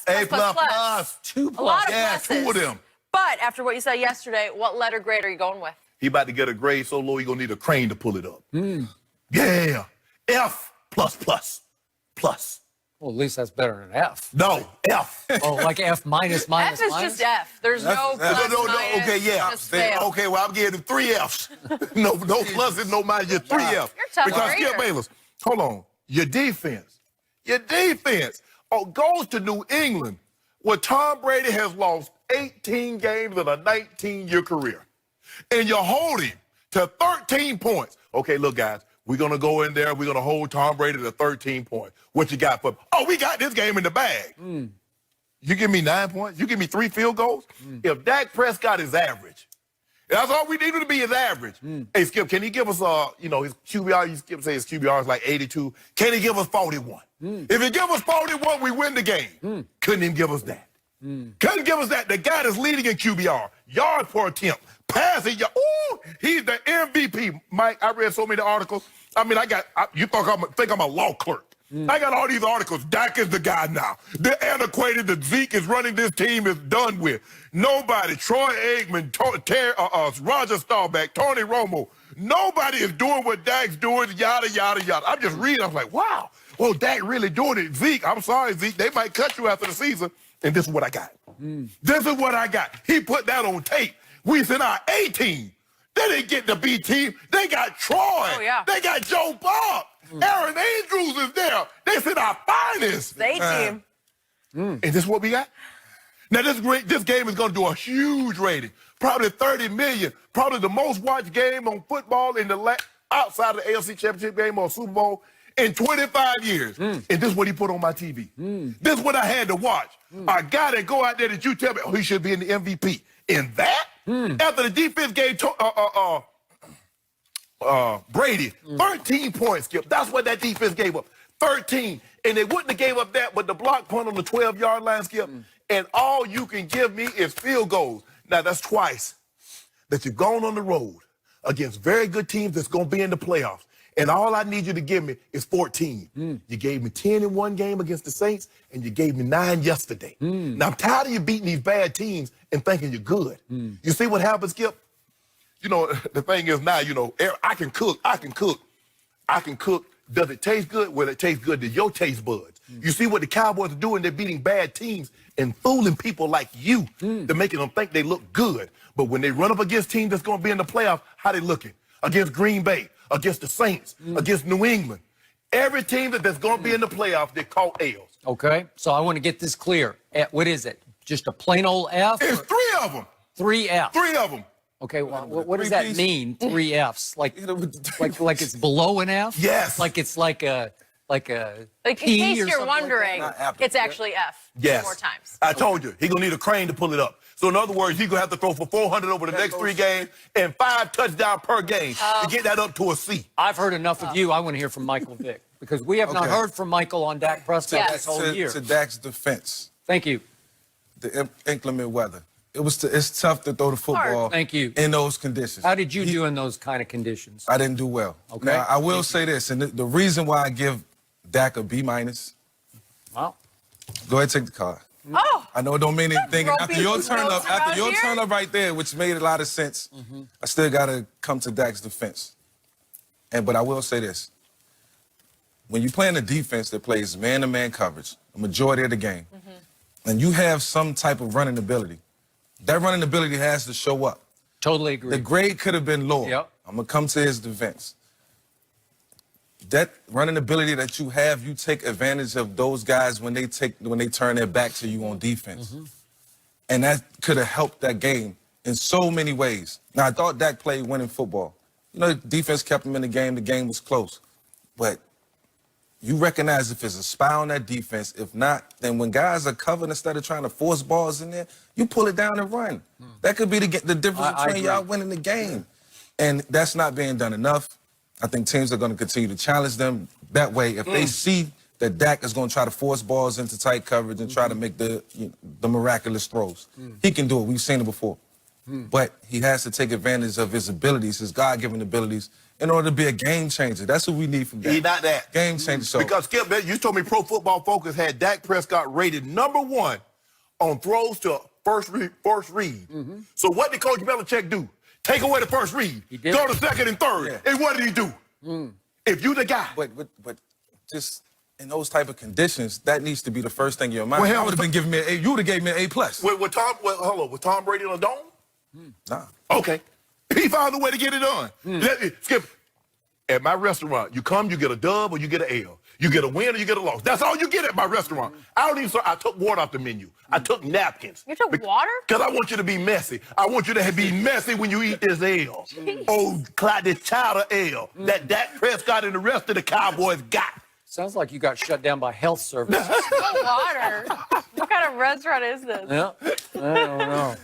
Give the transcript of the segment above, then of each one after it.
A plus. 2 A lot of Yeah, pluses. 2 of them. But after what you said yesterday, what letter grade are you going with? He about to get a grade so low he gonna need a crane to pull it up. Yeah. F plus plus. Plus. Well, at least that's better than F. No, F. Oh, like F minus, minus, F is minus? just F. There's no plus, No. minus, Okay, yeah. just fail. Okay, well, I'm giving him 3 Fs. no pluses, no minus, just 3 Fs. You're a tough Because grader. Skip Bayless, hold on. Your defense goes to New England where Tom Brady has lost 18 games in a 19-year career. And you're holding to 13 points. Okay, look, guys, we're going to go in there. We're going to hold Tom Brady to 13 points. What you got for? Oh, we got this game in the bag. You give me 9 points? You give me 3 field goals? If Dak Prescott is average, that's all we need him to be is average. Hey, Skip, can he give us, his QBR, Skip say his QBR is like 82. Can he give us 41? If he give us 41, we win the game. Couldn't even give us that. Couldn't give us that. The guy that's leading in QBR, yards per attempt, passing, he's the MVP. Mike, I read so many articles. I mean, you think I'm a law clerk. I got all these articles. Dak is the guy now. The antiquated, the Zeke is running this team is done with. Nobody, Troy Aikman, Roger Staubach, Tony Romo, nobody is doing what Dak's doing, yada, yada, yada. I'm just reading, I'm like, wow. Oh, Dak really doing it. Zeke, I'm sorry, Zeke, they might cut you after the season. And this is what I got. This is what I got. He put that on tape. We sent our A team. They didn't get the B team. They got Troy. Oh, yeah. They got Joe Bob. Aaron Andrews is there. They sent our finest. The A team. And this is what we got? Now, this game is going to do a huge rating. Probably 30 million. Probably the most watched game on football outside of the AFC Championship game or Super Bowl in 25 years. And this is what he put on my TV. This is what I had to watch. A guy that go out there that you tell me, he should be in the MVP. In that, after the defense gave Brady 13 points, Skip. That's what that defense gave up. 13. And they wouldn't have gave up that, but the block punt on the 12-yard line, Skip. And all you can give me is field goals. Now, that's twice that you've gone on the road against very good teams that's going to be in the playoffs. And all I need you to give me is 14. You gave me 10 in one game against the Saints, and you gave me 9 yesterday. Now, I'm tired of you beating these bad teams and thinking you're good. You see what happens, Skip? The thing is now, I can cook. Does it taste good? Well, it tastes good to your taste buds. You see what the Cowboys are doing? They're beating bad teams and fooling people like you. They're making them think they look good. But when they run up against teams that's going to be in the playoffs, how they looking? Against Green Bay, against the Saints, against New England. Every team that's going to be in the playoffs, they call L's. Okay, so I want to get this clear. What is it? Just a plain old F? It's 3 of them. 3 F. 3 of them. Okay, well, what does that mean, 3 Fs? Like it's below an F? Yes. Like it's like a Like, in P case or you're something wondering, it's actually F. Yes. 4 times. I told you, he's going to need a crane to pull it up. So, in other words, he's going to have to throw for 400 over the next 3 games and 5 touchdowns per game to get that up to a C. I've heard enough of you. I want to hear from Michael Vick because we have not heard from Michael on Dak Prescott this whole year. To Dak's defense, Thank you. the inclement weather. It's tough to throw the football Thank you. in those conditions. How did you do in those kind of conditions? I didn't do well. Okay. Now, I will say this, and the reason why I give Dak a B-, Well, go ahead and take the card. Oh, I know it don't mean anything. ropey After your notes turn up, around here? right there, which made a lot of sense, I still got to come to Dak's defense. But I will say this. When you play in a defense that plays man-to-man coverage, a majority of the game, and you have some type of running ability, that running ability has to show up. totally agree. The grade could have been lower. Yep. I'm going to come to his defense. That running ability that you have, you take advantage of those guys when they turn their back to you on defense. And that could have helped that game in so many ways. Now, I thought Dak played winning football. The defense kept him in the game was close. But you recognize if there's a spy on that defense. If not, then when guys are covered, instead of trying to force balls in there, you pull it down and run. That could be the difference between y'all winning the game. And that's not being done enough. I think teams are going to continue to challenge them that way. If they see that Dak is going to try to force balls into tight coverage and try to make the miraculous throws, he can do it. We've seen it before. But he has to take advantage of his abilities, his God-given abilities, in order to be a game changer. That's what we need from Dak. He's not that. Game changer. So Because, Skip, you told me Pro Football Focus had Dak Prescott rated #1 on throws to first read. So what did Coach Belichick do? Take away the first read. He did. Go to second and third. Yeah. And what did he do? If you the guy. But just in those type of conditions, that needs to be the first thing in your mind. Well, hell, I would have been giving me an A. You would have gave me an A+. With Tom Brady in a dome? Nah. Okay. He found a way to get it done. Skip, at my restaurant, you come, you get a dub or you get an L. You get a win or you get a loss. That's all you get at my restaurant. I took water off the menu. I took napkins. You took water? Because I want you to be messy. I want you to be messy when you eat this L. Oh, this chowder L that Dak Prescott and the rest of the Cowboys got. Sounds like you got shut down by health services. Water? What kind of restaurant is this? Yeah, I don't know.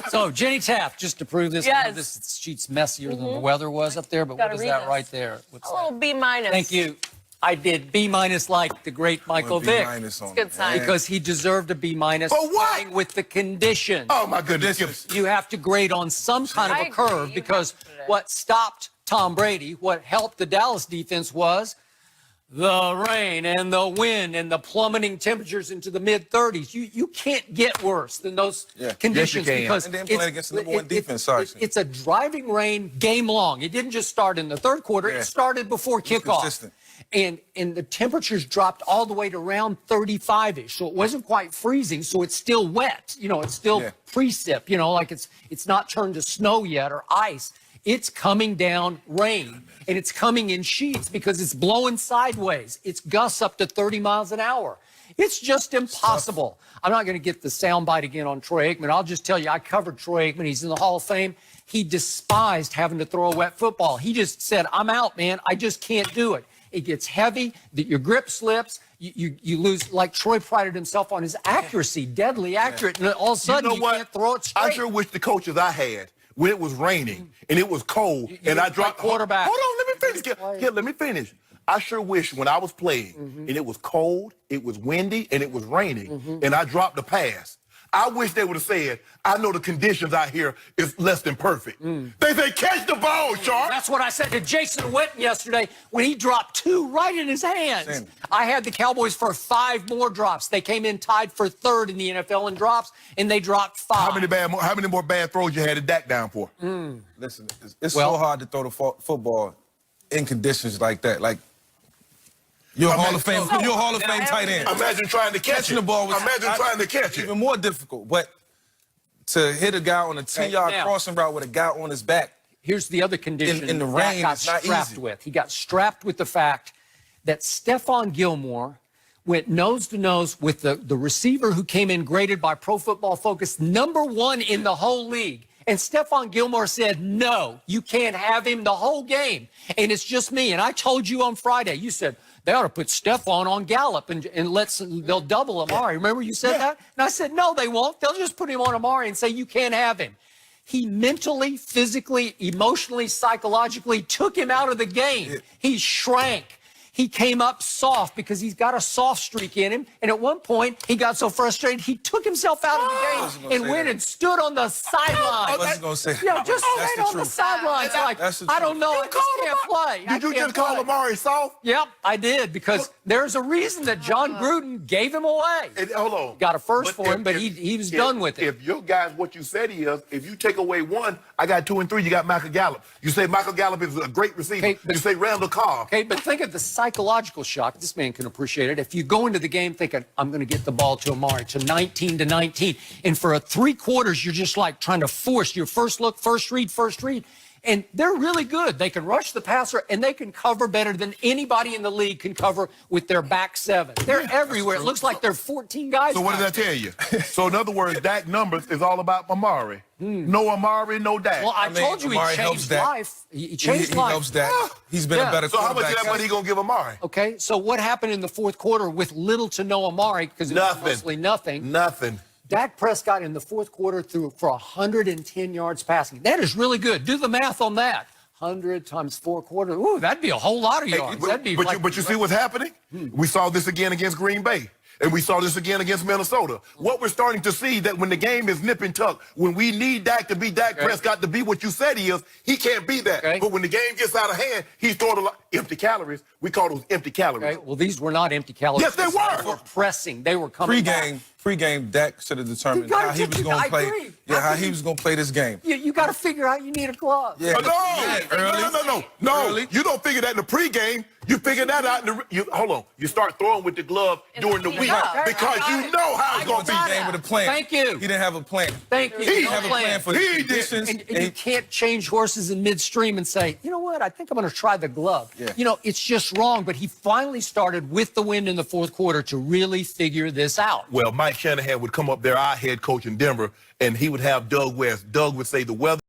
So, Jenny Taft, just to prove this, I know Yes. this sheet's messier than the weather was up there, but Gotta what is read that this. right there? What's A that? little B-. Thank you. I did B- like the great Michael Vick, Good sign. because he deserved a B- For what? starting with the condition. Oh, my goodness. You have to grade on some kind of I a agree. curve, You because have to do that. what stopped Tom Brady, what helped the Dallas defense was the rain and the wind and the plummeting temperatures into the mid-30s. You can't get worse than those conditions, Yes, you can. because And then playing against the #1 defense, sorry. it's a driving rain game long. It didn't just start in the third quarter. Yeah. It started before kickoff. consistent. And the temperatures dropped all the way to around 35-ish. So it wasn't quite freezing, so it's still wet. You know, it's still precip, you know, like it's not turned to snow yet or ice. It's coming down rain, and it's coming in sheets because it's blowing sideways. It's gusts up to 30 miles an hour. It's just impossible. I'm not going to get the soundbite again on Troy Aikman. I'll just tell you, I covered Troy Aikman. He's in the Hall of Fame. He despised having to throw a wet football. He just said, I'm out, man. I just can't do it. It gets heavy, your grip slips, you lose, like Troy prided himself on his accuracy, deadly accurate, and all of a sudden you can't throw it straight. I sure wish the coaches I had, when it was raining and it was cold and I dropped quarterback. Hold on, let me finish. Here, let me finish. I sure wish when I was playing and it was cold, it was windy, and it was raining, and I dropped the pass. I wish they would have said, I know the conditions out here is less than perfect. They say, catch the ball, Sharp. That's what I said to Jason Witten yesterday when he dropped 2 right in his hands. I had the Cowboys for 5 more drops. They came in tied for 3rd in the NFL in drops, and they dropped 5. How many more bad throws you had to Dak down for? Listen, it's so hard to throw the football in conditions like that. Like, you're a Hall of Fame tight end. Imagine trying to catch Catching it. the ball was trying to catch it. even more difficult. But to hit a guy on a 10-yard now- crossing route with a guy on his back, Here's the other condition in the Dak rain, got it's not strapped easy. with. He got strapped with the fact that Stephon Gilmore went nose to nose with the receiver who came in graded by Pro Football Focus #1 in the whole league. And Stephon Gilmore said, no, you can't have him the whole game. And it's just me. And I told you on Friday, you said, they ought to put Stephon on Gallup and they'll double Amari. Remember you said that? And I said, no, they won't. They'll just put him on Amari and say, you can't have him. He mentally, physically, emotionally, psychologically took him out of the game. He shrank. He came up soft because he's got a soft streak in him. And at one point, he got so frustrated, he took himself out of the game and went and stood on the sideline. I wasn't going to say that. Yeah, just That's stayed the on the truth. sidelines. Like, That's the I don't truth. know, I just can't play. Did you just call Amari soft? Yep, I did, because there's a reason that John Gruden gave him away. Hold on. Got a first for him, but he was done with it. If your guy's what you said he is, if you take away 1, I got 2 and 3, you got Michael Gallup. You say Michael Gallup is a great receiver. Okay, but- you say Randall Cobb. Okay, but think of the psychological shock. This man can appreciate it. If you go into the game thinking, I'm going to get the ball to Amari, to 19, and for 3 quarters, you're just like trying to force your first look, first read. And they're really good. They can rush the passer, and they can cover better than anybody in the league can cover with their back 7. They're everywhere. It looks like they're 14 guys. So what did I tell you? So in other words, Dak numbers is all about Amari. No Amari, no Dak. Well, I told you Amari he helps changed Dak. life. He changed He life. helps that. He's been a better so how much quarterback. of that money he going to give Amari? Okay, so what happened in the fourth quarter with little to no Amari, because it was mostly nothing. Nothing. Dak Prescott in the fourth quarter threw for 110 yards passing. That is really good. Do the math on that. 100 times 4 quarters. Ooh, that'd be a whole lot of yards. That'd be but you see what's happening? We saw this again against Green Bay. And we saw this again against Minnesota. What we're starting to see that when the game is nip and tuck, when we need Dak to be Dak Prescott to be what you said he is, he can't be that. Okay. But when the game gets out of hand, he's throwing a lot empty calories. We call those empty calories. Okay, well, these were not empty calories. Yes, they were. They were pressing. They were coming back. Pre-game, Dak should have determined You gotta how he was take- going I to play. agree. Yeah, how he was going to play this game. You got to figure out you need a glove. Yeah, No. Early. You don't figure that in the pregame. You figure that out in the. Hold on. You start throwing with the glove during the week because you know how it's going to be. Game with a plan. Thank you. He didn't have a plan. Thank you. He He didn't didn't have a plan for the He did. conditions. And you can't change horses in midstream and say, you know what, I think I'm going to try the glove. Yeah. You know, it's just wrong. But he finally started with the win in the fourth quarter to really figure this out. Well, Mike Shanahan would come up there, our head coach in Denver, and he would have Doug West. Doug would say the weather.